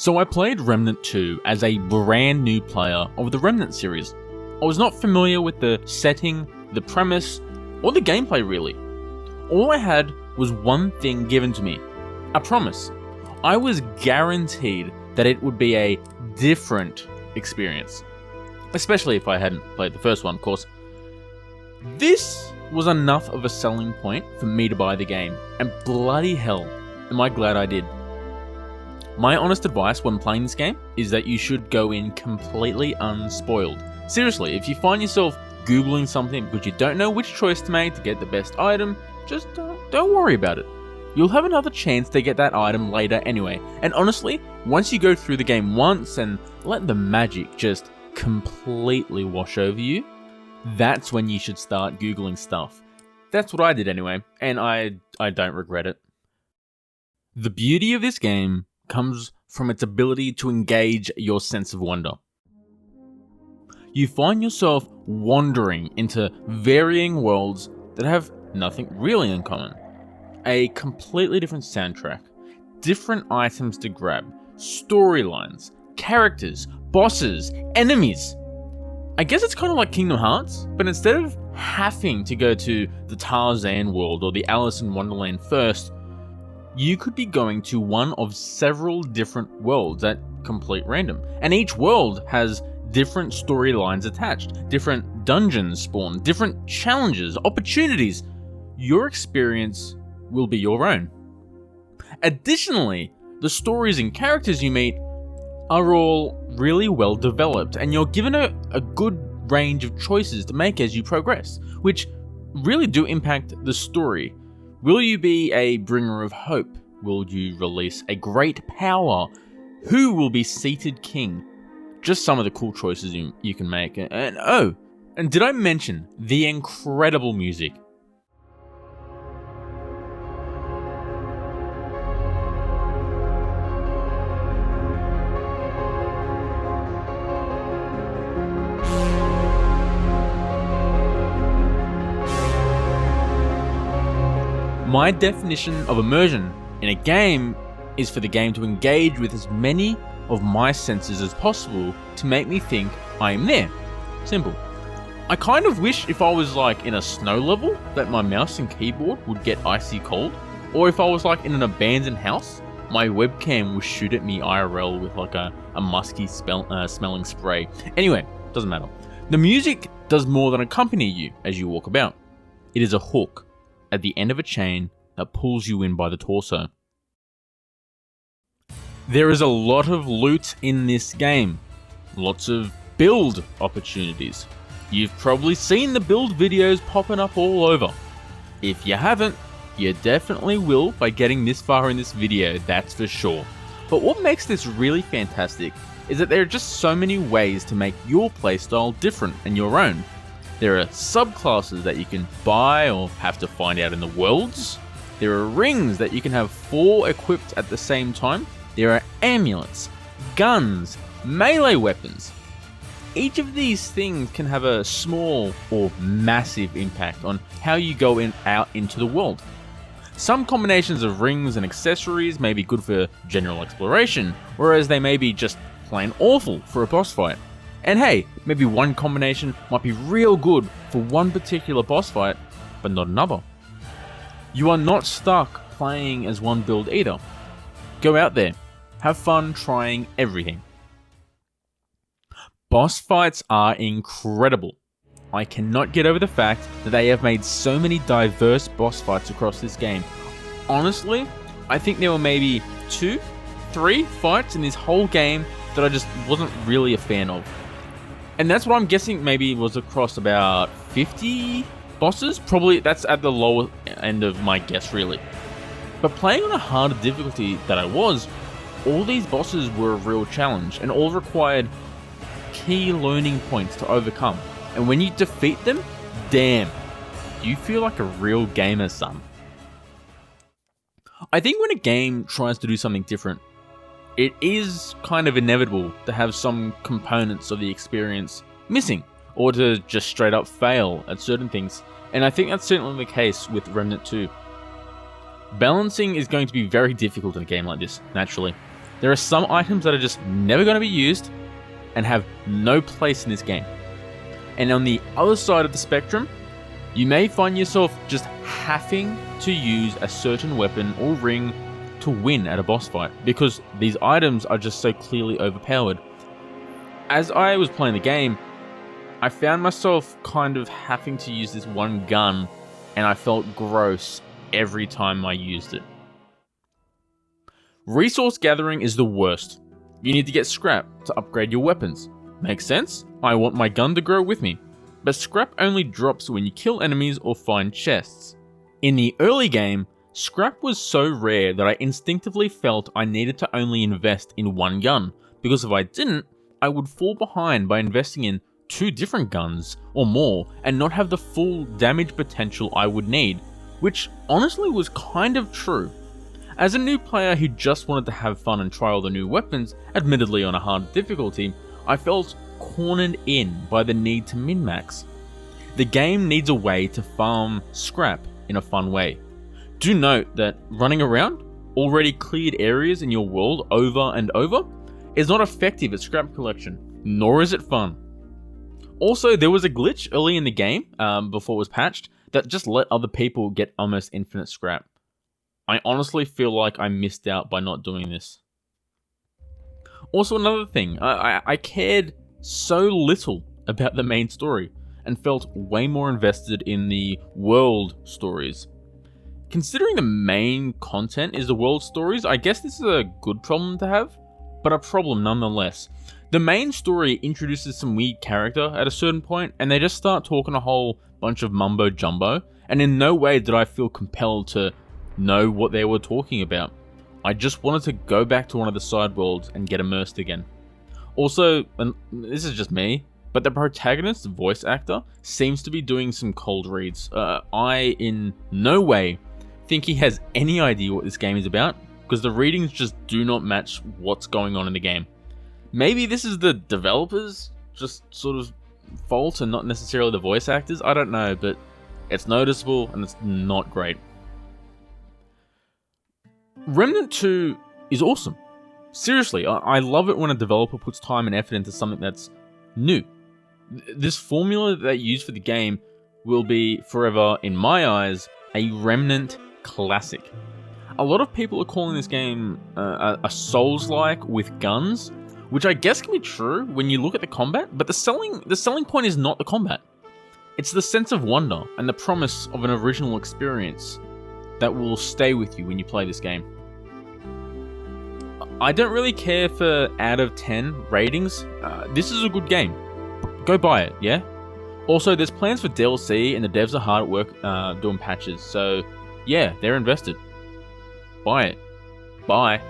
So I played Remnant 2 as a brand new player of the Remnant series. I was not familiar with the setting, the premise, or the gameplay really. All I had was one thing given to me, a promise. I was guaranteed that it would be a different experience, especially if I hadn't played the first one, of course. This was enough of a selling point for me to buy the game, and bloody hell, am I glad I did. My honest advice when playing this game is that you should go in completely unspoiled. Seriously, if you find yourself Googling something because you don't know which choice to make to get the best item, just don't worry about it. You'll have another chance to get that item later anyway. And honestly, once you go through the game once and let the magic just completely wash over you, that's when you should start Googling stuff. That's what I did anyway, and I don't regret it. The beauty of this game comes from its ability to engage your sense of wonder. You find yourself wandering into varying worlds that have nothing really in common. A completely different soundtrack, different items to grab, storylines, characters, bosses, enemies. I guess it's kind of like Kingdom Hearts, but instead of having to go to the Tarzan world or the Alice in Wonderland first, you could be going to one of several different worlds at complete random. And each world has different storylines attached, different dungeons spawn, different challenges, opportunities. Your experience will be your own. Additionally, the stories and characters you meet are all really well developed, and you're given a good range of choices to make as you progress, which really do impact the story. Will you be a bringer of hope? Will you release a great power? Who will be seated king? Just some of the cool choices you can make. And did I mention the incredible music? My definition of immersion in a game is for the game to engage with as many of my senses as possible to make me think I am there. Simple. I kind of wish if I was like in a snow level that my mouse and keyboard would get icy cold, or if I was like in an abandoned house, my webcam would shoot at me IRL with like a musky smelling spray. Anyway, doesn't matter. The music does more than accompany you as you walk about. It is a hook at the end of a chain that pulls you in by the torso. There is a lot of loot in this game, lots of build opportunities. You've probably seen the build videos popping up all over. If you haven't, you definitely will by getting this far in this video, that's for sure. But what makes this really fantastic is that there are just so many ways to make your playstyle different and your own. There are subclasses that you can buy or have to find out in the worlds. There are rings that you can have 4 equipped at the same time. There are amulets, guns, melee weapons. Each of these things can have a small or massive impact on how you go out into the world. Some combinations of rings and accessories may be good for general exploration, whereas they may be just plain awful for a boss fight. And hey, maybe one combination might be real good for one particular boss fight, but not another. You are not stuck playing as one build either. Go out there, have fun trying everything. Boss fights are incredible. I cannot get over the fact that they have made so many diverse boss fights across this game. Honestly, I think there were maybe 2, 3 fights in this whole game that I just wasn't really a fan of. And that's what I'm guessing maybe was across about 50 bosses. Probably that's at the lower end of my guess really. But playing on a harder difficulty that I was, all these bosses were a real challenge and all required key learning points to overcome. And when you defeat them, damn, you feel like a real gamer, son. I think when a game tries to do something different, it is kind of inevitable to have some components of the experience missing, or to just straight up fail at certain things. And I think that's certainly the case with Remnant 2. Balancing is going to be very difficult in a game like this, naturally. There are some items that are just never going to be used and have no place in this game. And on the other side of the spectrum, you may find yourself just having to use a certain weapon or ring to win at a boss fight because these items are just so clearly overpowered. As I was playing the game, I found myself kind of having to use this one gun, and I felt gross every time I used it. Resource gathering is the worst. You need to get scrap to upgrade your weapons. Makes sense? I want my gun to grow with me. But scrap only drops when you kill enemies or find chests. In the early game, scrap was so rare that I instinctively felt I needed to only invest in one gun, because if I didn't, I would fall behind by investing in 2 different guns or more and not have the full damage potential I would need, which honestly was kind of true. As a new player who just wanted to have fun and try all the new weapons, admittedly on a hard difficulty, I felt cornered in by the need to min-max. The game needs a way to farm scrap in a fun way. Do note that running around already cleared areas in your world over and over is not effective at scrap collection, nor is it fun. Also, there was a glitch early in the game, before it was patched, that just let other people get almost infinite scrap. I honestly feel like I missed out by not doing this. Also, another thing, I cared so little about the main story and felt way more invested in the world stories. Considering the main content is the world stories, I guess this is a good problem to have, but a problem nonetheless. The main story introduces some weird character at a certain point, and they just start talking a whole bunch of mumbo jumbo, and in no way did I feel compelled to know what they were talking about. I just wanted to go back to one of the side worlds and get immersed again. Also, and this is just me, but the protagonist's voice actor seems to be doing some cold reads. I in no way think he has any idea what this game is about, because the readings just do not match what's going on in the game. Maybe this is the developers' just sort of fault and not necessarily the voice actors, I don't know, but it's noticeable and it's not great. Remnant 2 is awesome. Seriously, I love it when a developer puts time and effort into something that's new. This formula that they use for the game will be forever, in my eyes, a Remnant classic. A lot of people are calling this game a Souls-like with guns, which I guess can be true when you look at the combat, but the selling point is not the combat. It's the sense of wonder and the promise of an original experience that will stay with you when you play this game. I don't really care for out of 10 ratings. This is a good game. Go buy it, yeah? Also, there's plans for DLC and the devs are hard at work doing patches, so yeah, they're invested. Buy it. Bye.